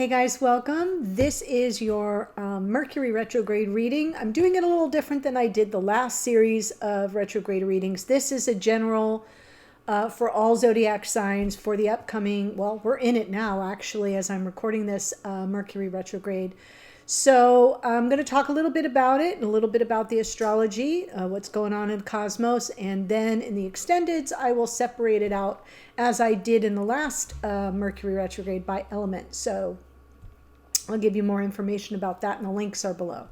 Hey guys, welcome. This is your Mercury Retrograde reading. I'm doing it a little different than I did the last series of retrograde readings. This is a general for all zodiac signs for the upcoming, well, we're in it now actually as I'm recording this Mercury Retrograde. So I'm going to talk a little bit about it and a little bit about the astrology, what's going on in the cosmos, and then in the extendeds I will separate it out as I did in the last Mercury Retrograde by element. So I'll give you more information about that and the links are below.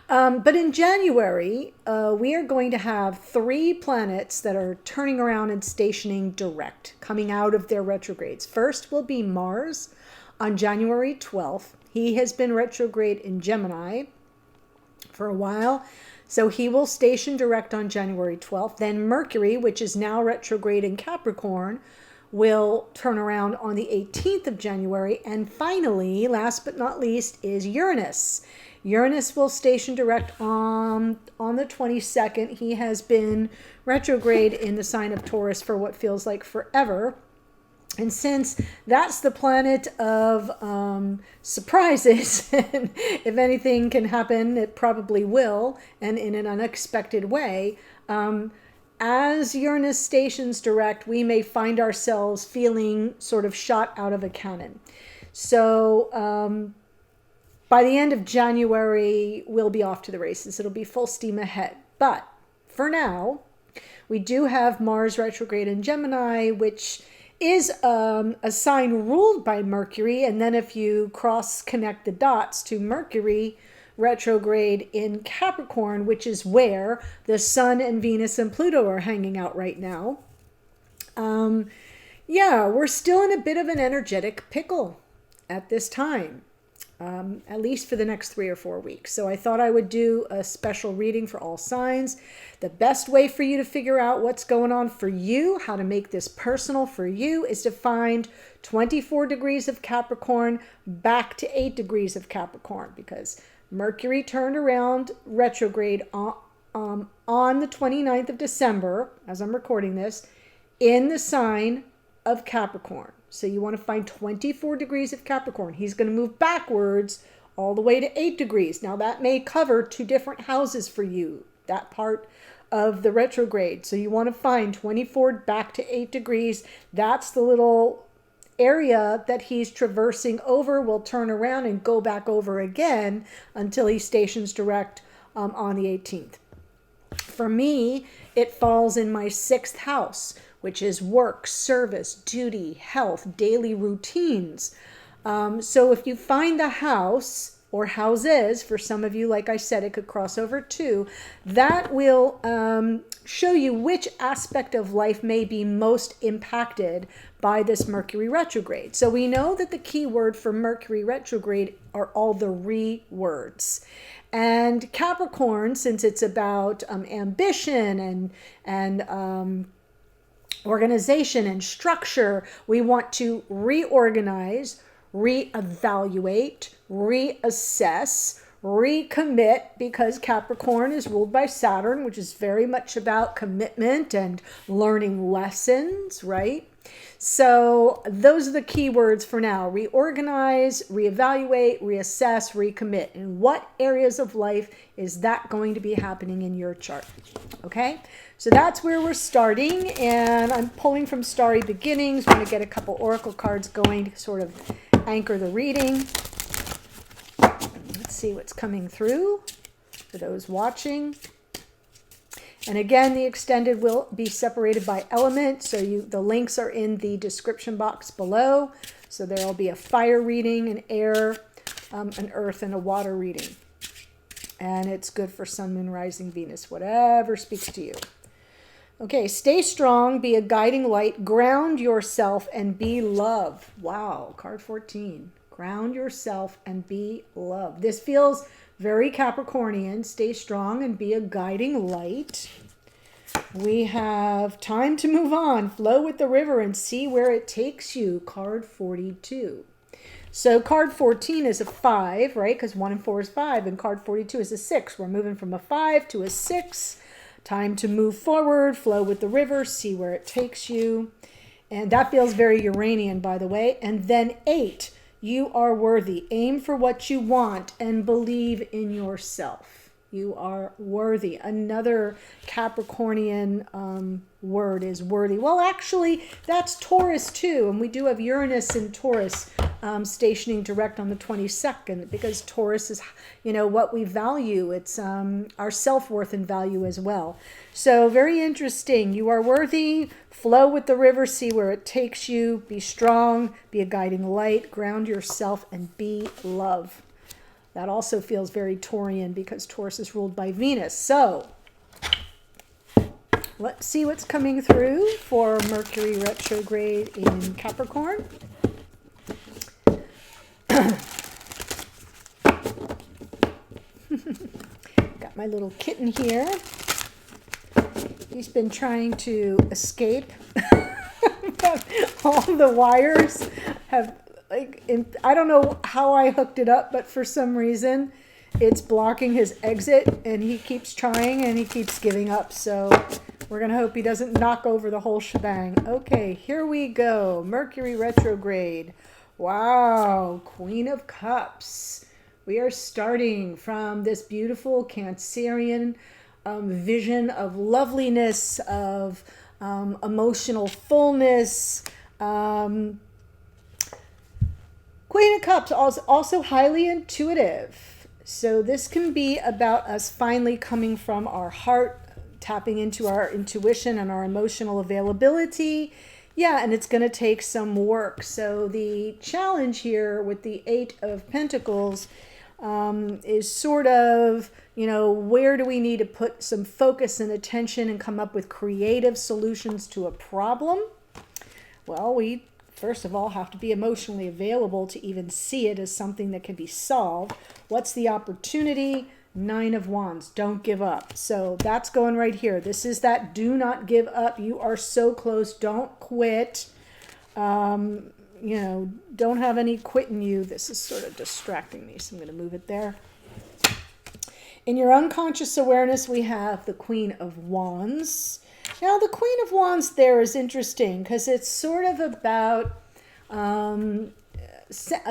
But in January, we are going to have 3 planets that are turning around and stationing direct, coming out of their retrogrades. First will be Mars on January 12th. He has been retrograde in Gemini for a while, so he will station direct on January 12th. Then Mercury, which is now retrograde in Capricorn, will turn around on the 18th of January. And finally, last but not least, is Uranus. Uranus will station direct on the 22nd. He has been retrograde in the sign of Taurus for what feels like forever. And since that's the planet of surprises, and if anything can happen, it probably will, and in an unexpected way, as Uranus stations direct, we may find ourselves feeling sort of shot out of a cannon. So by the end of January, we'll be off to the races. It'll be full steam ahead. But for now, we do have Mars retrograde in Gemini, which is a sign ruled by Mercury. And then if you cross connect the dots to Mercury retrograde in Capricorn, which is where the Sun and Venus and Pluto are hanging out right now. Yeah, we're still in a bit of an energetic pickle at this time, at least for the next 3 or 4 weeks. So I thought I would do a special reading for all signs. The best way for you to figure out what's going on for you, how to make this personal for you, is to find 24 degrees of Capricorn back to 8 degrees of Capricorn, because Mercury turned around retrograde on the 29th of December, as I'm recording this, in the sign of Capricorn. So you want to find 24 degrees of Capricorn. He's going to move backwards all the way to 8 degrees. Now that may cover 2 different houses for you, that part of the retrograde. So you want to find 24 back to 8 degrees. That's the little area that he's traversing over. Will turn around and go back over again until he stations direct on the 18th. For me, it falls in my 6th house, which is work, service, duty, health, daily routines. So if you find the house or houses, for some of you, like I said, it could cross over too, that will show you which aspect of life may be most impacted by this Mercury retrograde. So we know that the key word for Mercury retrograde are all the words. And Capricorn, since it's about ambition and organization and structure, we want to reorganize, reevaluate, reassess, recommit, because Capricorn is ruled by Saturn, which is very much about commitment and learning lessons, right? So those are the key words for now: reorganize, reevaluate, reassess, recommit. In what areas of life is that going to be happening in your chart? Okay, so that's where we're starting, and I'm pulling from Starry Beginnings. We're going to get a couple oracle cards going to sort of anchor the reading. Let's see what's coming through for those watching. And again, the extended will be separated by element, so the links are in the description box below. So there will be a fire reading, an air, an earth, and a water reading. And it's good for Sun, Moon, Rising, Venus, whatever speaks to you. Okay, stay strong, be a guiding light, ground yourself, and be love. Wow, card 14. Ground yourself and be love. This feels very Capricornian. Stay strong and be a guiding light. We have time to move on. Flow with the river and see where it takes you. Card 42. So card 14 is a 5, right? Because 1 and 4 is 5. And card 42 is a 6. We're moving from a 5 to a 6. Time to move forward. Flow with the river. See where it takes you. And that feels very Uranian, by the way. And then 8. You are worthy. Aim for what you want and believe in yourself. You are worthy. Another Capricornian word is worthy. Well, actually, that's Taurus too. And we do have Uranus in Taurus stationing direct on the 22nd, because Taurus is, what we value. It's our self-worth and value as well. So very interesting. You are worthy. Flow with the river. See where it takes you. Be strong. Be a guiding light. Ground yourself and be love. That also feels very Taurian because Taurus is ruled by Venus. So let's see what's coming through for Mercury retrograde in Capricorn. Got my little kitten here. He's been trying to escape. All the wires have... I don't know how I hooked it up, but for some reason it's blocking his exit, and he keeps trying and he keeps giving up. So we're going to hope he doesn't knock over the whole shebang. Okay, here we go. Mercury retrograde. Wow, Queen of Cups. We are starting from this beautiful Cancerian vision of loveliness, of emotional fullness, Queen of Cups, also highly intuitive. So this can be about us finally coming from our heart, tapping into our intuition and our emotional availability. Yeah, and it's going to take some work. So the challenge here with the Eight of Pentacles is sort of, where do we need to put some focus and attention and come up with creative solutions to a problem? Well, we first of all have to be emotionally available to even see it as something that can be solved. What's the opportunity? Nine of Wands. Don't give up. So that's going right here. This is that do not give up. You are so close. Don't quit. Don't have any quit in you. This is sort of distracting me, so I'm going to move it there. In your unconscious awareness, we have the Queen of Wands. Now, the Queen of Wands there is interesting because it's sort of about a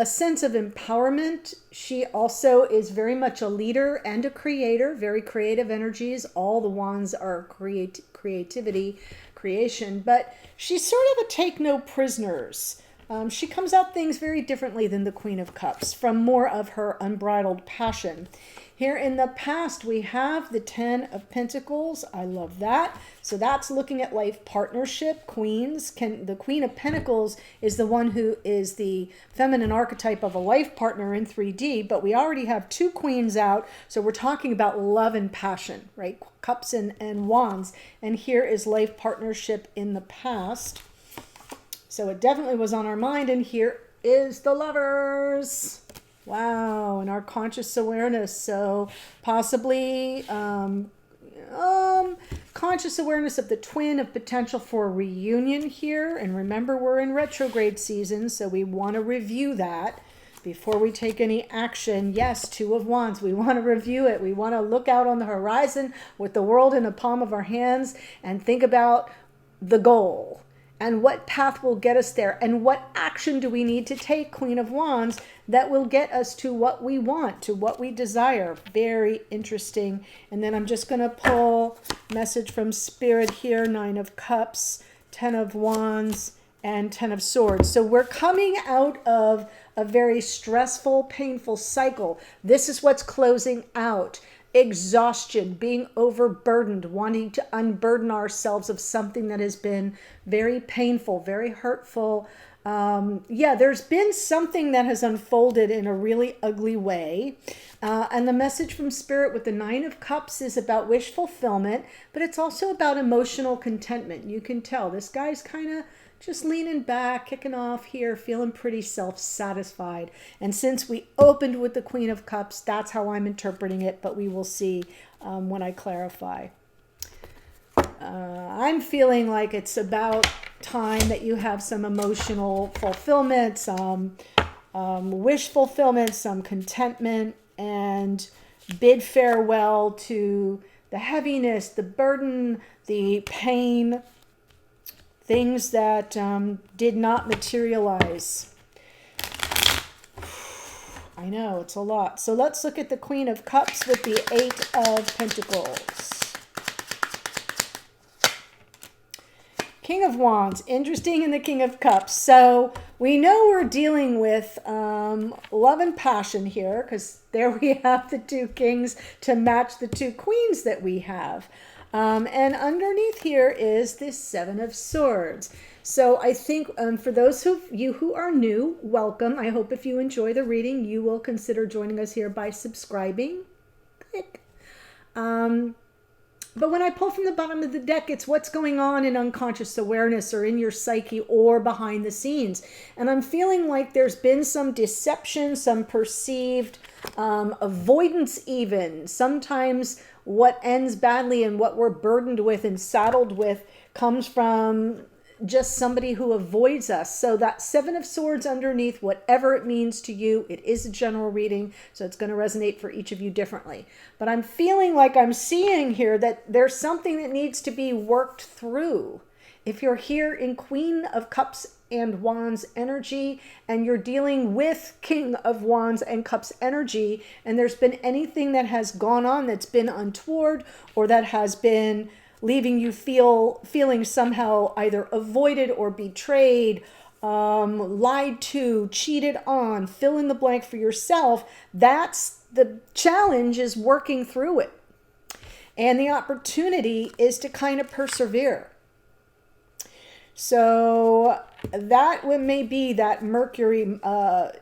sense of empowerment. She also is very much a leader and a creator, very creative energies. All the wands are creativity, creation, but she's sort of a take no prisoners. She comes at things very differently than the Queen of Cups, from more of her unbridled passion. Here in the past, we have the Ten of Pentacles. I love that. So that's looking at life partnership, queens. The Queen of Pentacles is the one who is the feminine archetype of a life partner in 3D, but we already have two queens out. So we're talking about love and passion, right? Cups and wands. And here is life partnership in the past. So it definitely was on our mind. And here is the Lovers. Wow, and our conscious awareness. So possibly conscious awareness of the twin of potential for a reunion here. And remember, we're in retrograde season, so we want to review that before we take any action. Yes, Two of Wands. We want to review it. We want to look out on the horizon with the world in the palm of our hands and think about the goal. And what path will get us there? And what action do we need to take, Queen of Wands, that will get us to what we want, to what we desire? Very interesting. And then I'm just going to pull message from Spirit here. Nine of Cups, Ten of Wands, and Ten of Swords. So we're coming out of a very stressful, painful cycle. This is what's closing out. Exhaustion, being overburdened, wanting to unburden ourselves of something that has been very painful, very hurtful. There's been something that has unfolded in a really ugly way. And the message from Spirit with the Nine of Cups is about wish fulfillment, but it's also about emotional contentment. You can tell this guy's kind of just leaning back, kicking off here, feeling pretty self-satisfied. And since we opened with the Queen of Cups, that's how I'm interpreting it, but we will see when I clarify. I'm feeling like it's about time that you have some emotional fulfillment, some wish fulfillment, some contentment, and bid farewell to the heaviness, the burden, the pain, things that did not materialize. I know, it's a lot. So let's look at the Queen of Cups with the Eight of Pentacles. King of Wands, interesting in the King of Cups. So we know we're dealing with love and passion here, because there we have the two kings to match the two queens that we have. And underneath here is this Seven of Swords. So I think for those of you who are new, welcome. I hope if you enjoy the reading, you will consider joining us here by subscribing. Click. But when I pull from the bottom of the deck, it's what's going on in unconscious awareness or in your psyche or behind the scenes. And I'm feeling like there's been some deception, some perceived avoidance even. Sometimes what ends badly and what we're burdened with and saddled with comes from just somebody who avoids us. So that Seven of Swords underneath, whatever it means to you, it is a general reading, so it's going to resonate for each of you differently. But I'm feeling like I'm seeing here that there's something that needs to be worked through. If you're here in Queen of Cups and Wands energy, and you're dealing with King of Wands and Cups energy, and there's been anything that has gone on that's been untoward or that has been leaving you feeling somehow either avoided or betrayed, lied to, cheated on, fill in the blank for yourself, that's the challenge, is working through it. And the opportunity is to kind of persevere. So that may be that Mercury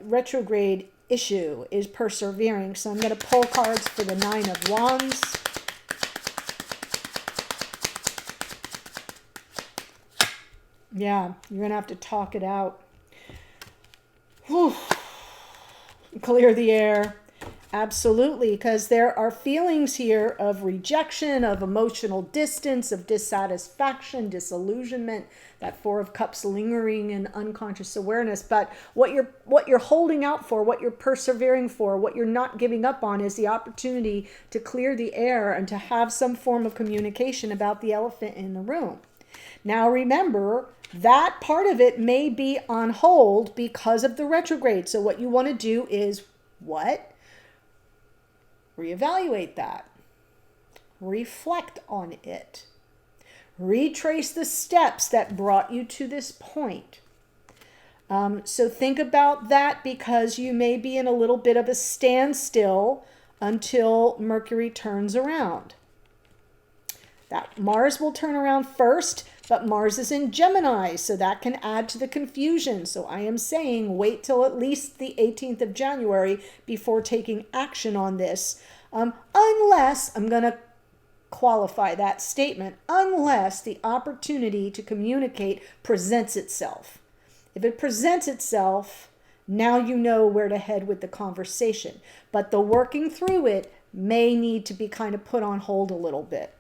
retrograde issue, is persevering. So I'm going to pull cards for the Nine of Wands. Yeah, you're going to have to talk it out. Whew. Clear the air. Absolutely, because there are feelings here of rejection, of emotional distance, of dissatisfaction, disillusionment, that Four of Cups lingering in unconscious awareness. But what you're holding out for, what you're persevering for, what you're not giving up on is the opportunity to clear the air and to have some form of communication about the elephant in the room. Now remember, that part of it may be on hold because of the retrograde. So what you want to do is what? Reevaluate that. Reflect on it. Retrace the steps that brought you to this point. So think about that, because you may be in a little bit of a standstill until Mercury turns around. That Mars will turn around first, but Mars is in Gemini, so that can add to the confusion. So I am saying wait till at least the 18th of January before taking action on this. Unless, I'm going to qualify that statement, unless the opportunity to communicate presents itself. If it presents itself, now you know where to head with the conversation. But the working through it may need to be kind of put on hold a little bit.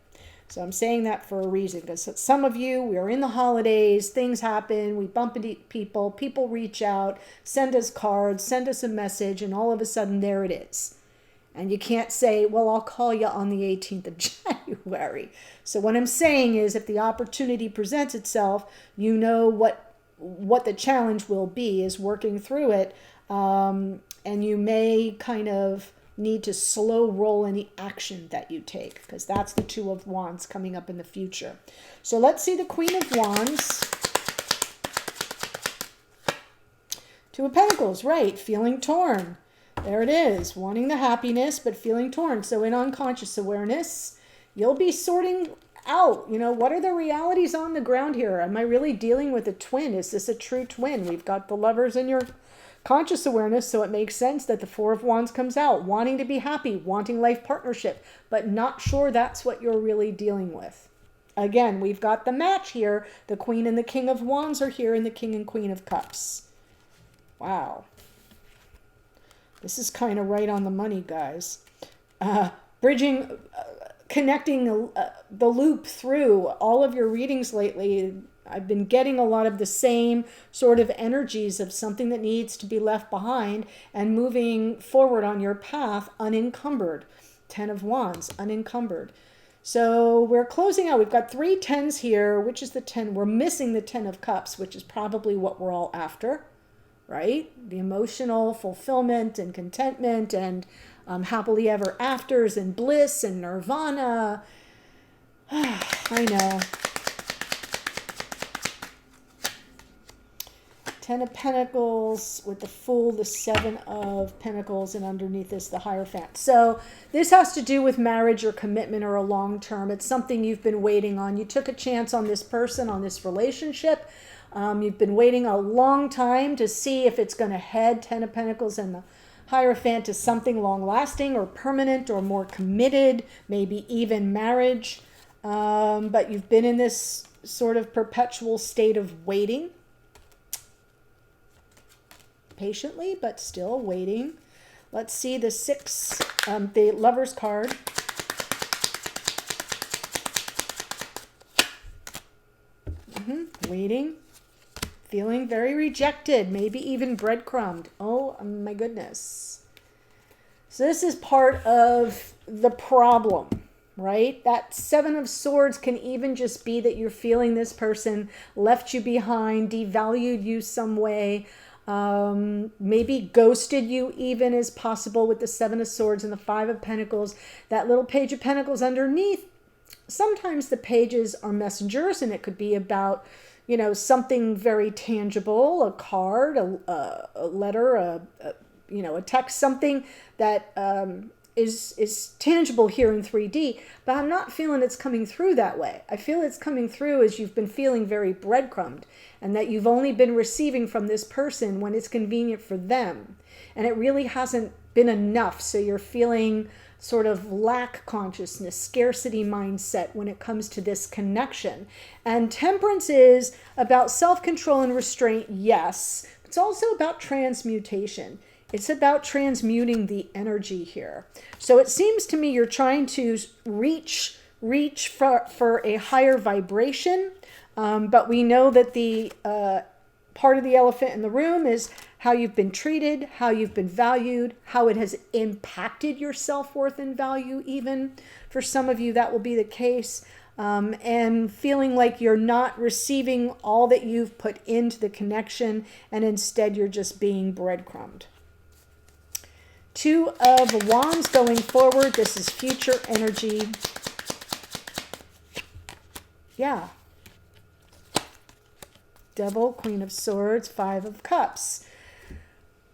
So I'm saying that for a reason, because some of you, we are in the holidays, things happen, we bump into people, people reach out, send us cards, send us a message, and all of a sudden there it is. And you can't say, well, I'll call you on the 18th of January. So what I'm saying is, if the opportunity presents itself, you know what the challenge will be, is working through it. And you may kind of need to slow roll any action that you take, because that's the Two of Wands coming up in the future. So let's see the Queen of Wands. Two of Pentacles, right, feeling torn. There it is, wanting the happiness, but feeling torn. So in unconscious awareness, you'll be sorting out, what are the realities on the ground here? Am I really dealing with a twin? Is this a true twin? We've got the Lovers in your conscious awareness, so it makes sense that the Four of Wands comes out, wanting to be happy, wanting life partnership, but not sure that's what you're really dealing with. Again, we've got the match here. The Queen and the King of Wands are here, and the King and Queen of Cups. Wow. This is kind of right on the money, guys. Bridging, connecting the loop through all of your readings lately. I've been getting a lot of the same sort of energies of something that needs to be left behind and moving forward on your path unencumbered. 10 of Wands, unencumbered. So we're closing out. We've got 3 10s here, which is the 10. We're missing the 10 of Cups, which is probably what we're all after, right? The emotional fulfillment and contentment and happily ever afters and bliss and nirvana. I know. Ten of Pentacles with the Fool, the Seven of Pentacles, and underneath is the Hierophant. So this has to do with marriage or commitment or a long term. It's something you've been waiting on. You took a chance on this person, on this relationship. You've been waiting a long time to see if it's going to head, Ten of Pentacles and the Hierophant, to something long lasting or permanent or more committed, maybe even marriage. But you've been in this sort of perpetual state of waiting. Patiently, but still waiting. Let's see the the Lover's card. Waiting. Feeling very rejected, maybe even breadcrumbed. Oh my goodness. So this is part of the problem, right? That Seven of Swords can even just be that you're feeling this person left you behind, devalued you some way, maybe ghosted you even is possible with the Seven of Swords and the Five of Pentacles. That little Page of Pentacles underneath, sometimes the pages are messengers, and it could be about, you know, something very tangible, a card, a letter, a text, something that is tangible here in 3D, but I'm not feeling it's coming through that way. I feel it's coming through as you've been feeling very breadcrumbed, and that you've only been receiving from this person when it's convenient for them. And it really hasn't been enough. So you're feeling sort of lack consciousness, scarcity mindset when it comes to this connection. And Temperance is about self-control and restraint, yes. It's also about transmutation. It's about transmuting the energy here. So it seems to me you're trying to reach for a higher vibration. But we know that the part of the elephant in the room is how you've been treated, how you've been valued, how it has impacted your self-worth and value even. For some of you, that will be the case. And feeling like you're not receiving all that you've put into the connection, and instead you're just being breadcrumbed. Two of Wands going forward. This is future energy. Yeah. Devil, Queen of Swords, Five of Cups.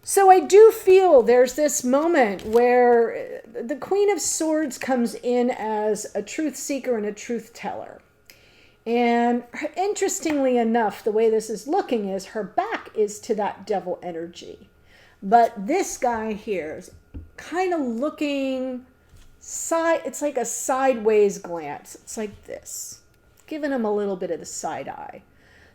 So I do feel there's this moment where the Queen of Swords comes in as a truth seeker and a truth teller. And interestingly enough, the way this is looking is her back is to that devil energy. But this guy here is kind of looking side. It's like a sideways glance. It's like this, giving him a little bit of the side eye.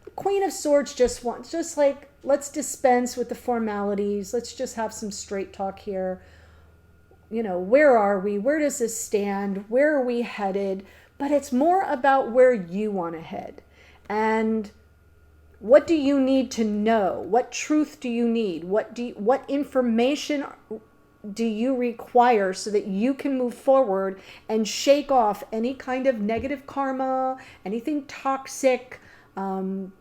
The Queen of Swords just wants, just like, let's dispense with the formalities. Let's just have some straight talk here. You know, where are we? Where does this stand? Where are we headed? But it's more about where you want to head. And what do you need to know? What truth do you need? What information do you require so that you can move forward and shake off any kind of negative karma, anything toxic, and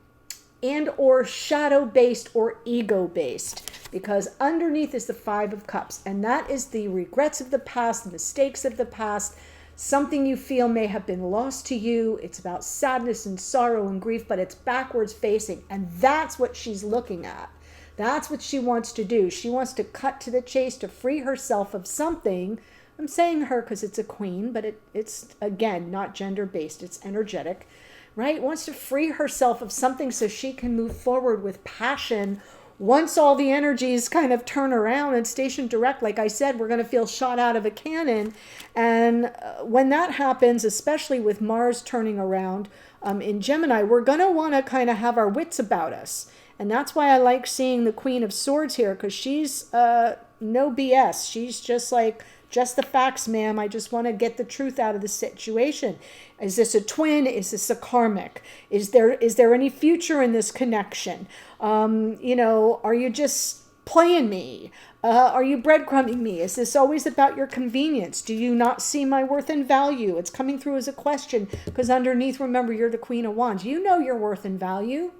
or shadow-based or ego-based? Because underneath is the Five of Cups, and that is the regrets of the past, the mistakes of the past, something you feel may have been lost to you. It's about sadness and sorrow and grief, but it's backwards facing, and that's what she's looking at. That's what she wants to do. She wants to cut to the chase, to free herself of something. I'm saying her because it's a queen, but it's, again, not gender-based. It's energetic, right? Wants to free herself of something so she can move forward with passion. Once all the energies kind of turn around and station direct, like I said, we're going to feel shot out of a cannon. And when that happens, especially with Mars turning around in Gemini, we're going to want to kind of have our wits about us. And that's why I like seeing the Queen of Swords here, because she's no BS. She's just like, just the facts, ma'am. I just want to get the truth out of the situation. Is this a twin? Is this a karmic? Is there any future in this connection? You know, are you just playing me? Are you breadcrumbing me? Is this always about your convenience? Do you not see my worth and value? It's coming through as a question, because underneath, remember, you're the Queen of Wands. You know your worth and value.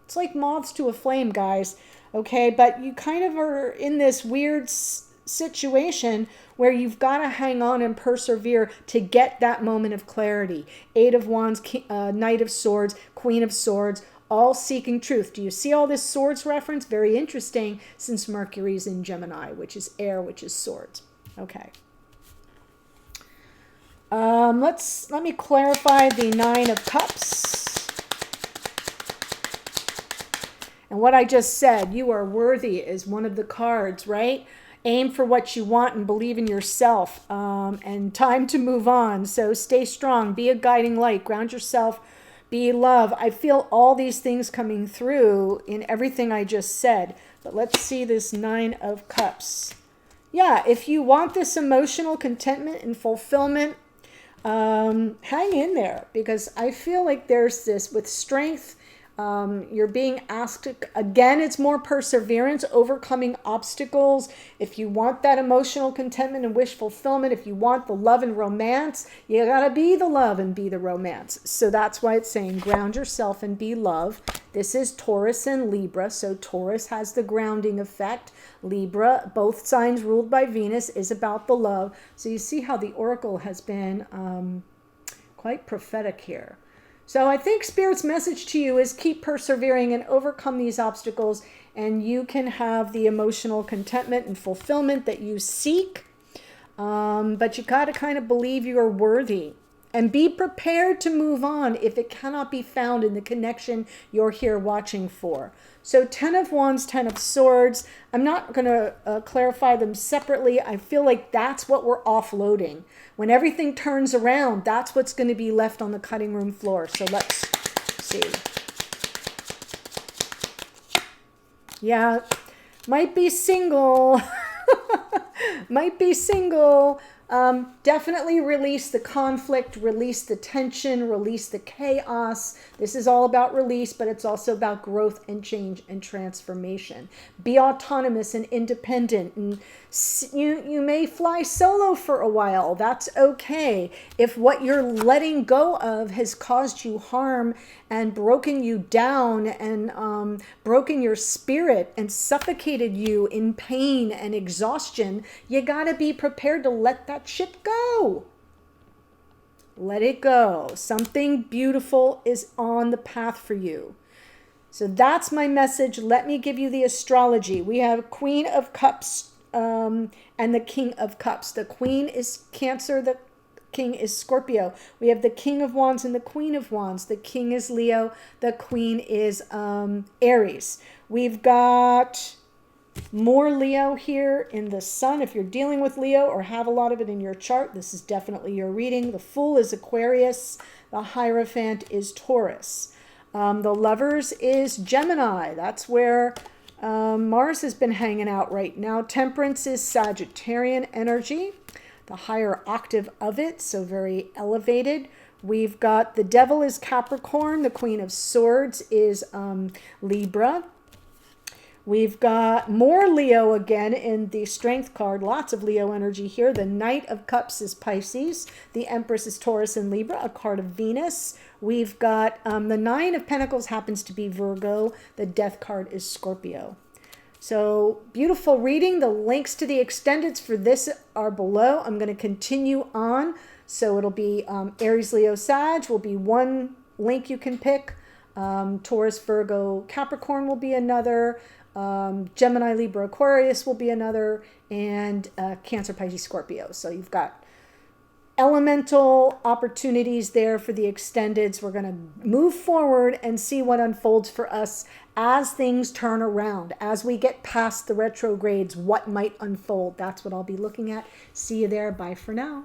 It's like moths to a flame, guys. Okay, but you kind of are in this weird situation where you've got to hang on and persevere to get that moment of clarity. Eight of Wands, Knight of Swords, Queen of Swords, all seeking truth. Do you see all this swords reference? Very interesting, since Mercury's in Gemini, which is air, which is swords. Okay. Let me clarify the Nine of Cups. And what I just said, you are worthy, is one of the cards, right? Aim for what you want and believe in yourself, and time to move on. So stay strong, be a guiding light, ground yourself, be love. I feel all these things coming through in everything I just said. But let's see this Nine of Cups. Yeah, if you want this emotional contentment and fulfillment, hang in there, because I feel like there's this with strength. You're being asked to, again, it's more perseverance, overcoming obstacles. If you want that emotional contentment and wish fulfillment, if you want the love and romance, you gotta be the love and be the romance. So that's why it's saying ground yourself and be love. This is Taurus and Libra, so Taurus has the grounding effect. Libra, both signs ruled by Venus, is about the love. So you see how the oracle has been quite prophetic here. So I think Spirit's message to you is keep persevering and overcome these obstacles, and you can have the emotional contentment and fulfillment that you seek. But you got to kind of believe you're worthy and be prepared to move on if it cannot be found in the connection you're here watching for. So 10 of Wands, 10 of Swords. I'm not going to clarify them separately. I feel like that's what we're offloading. When everything turns around, that's what's going to be left on the cutting room floor. So let's see. Yeah, might be single. Might be single. Definitely release the conflict, release the tension, release the chaos. This is all about release, but it's also about growth and change and transformation. Be autonomous and independent, and you may fly solo for a while. That's okay. If what you're letting go of has caused you harm and broken you down and broken your spirit and suffocated you in pain and exhaustion, you gotta be prepared to let that shit go. Let it go. Something beautiful is on the path for you. So that's my message. Let me give you the astrology. We have Queen of Cups and the King of Cups. The Queen is Cancer, the King is Scorpio. We have the King of Wands and the Queen of Wands. The King is Leo. The Queen is Aries. We've got more Leo here in the Sun. If you're dealing with Leo or have a lot of it in your chart, this is definitely your reading. The Fool is Aquarius. The Hierophant is Taurus. The Lovers is Gemini. That's where Mars has been hanging out right now. Temperance is Sagittarian energy, the higher octave of it, so very elevated. We've got the Devil is Capricorn. The Queen of Swords is Libra. We've got more Leo again in the Strength card. Lots of Leo energy here. The Knight of Cups is Pisces. The Empress is Taurus and Libra, a card of Venus. We've got the Nine of Pentacles happens to be Virgo. The Death card is Scorpio. So beautiful reading. The links to the extendeds for this are below. I'm going to continue on. So it'll be Aries, Leo, Sag will be one link you can pick. Taurus, Virgo, Capricorn will be another. Gemini, Libra, Aquarius will be another, and Cancer, Pisces, Scorpio. So you've got elemental opportunities there for the extendeds. We're going to move forward and see what unfolds for us as things turn around, as we get past the retrogrades, what might unfold. That's what I'll be looking at. See you there. Bye for now.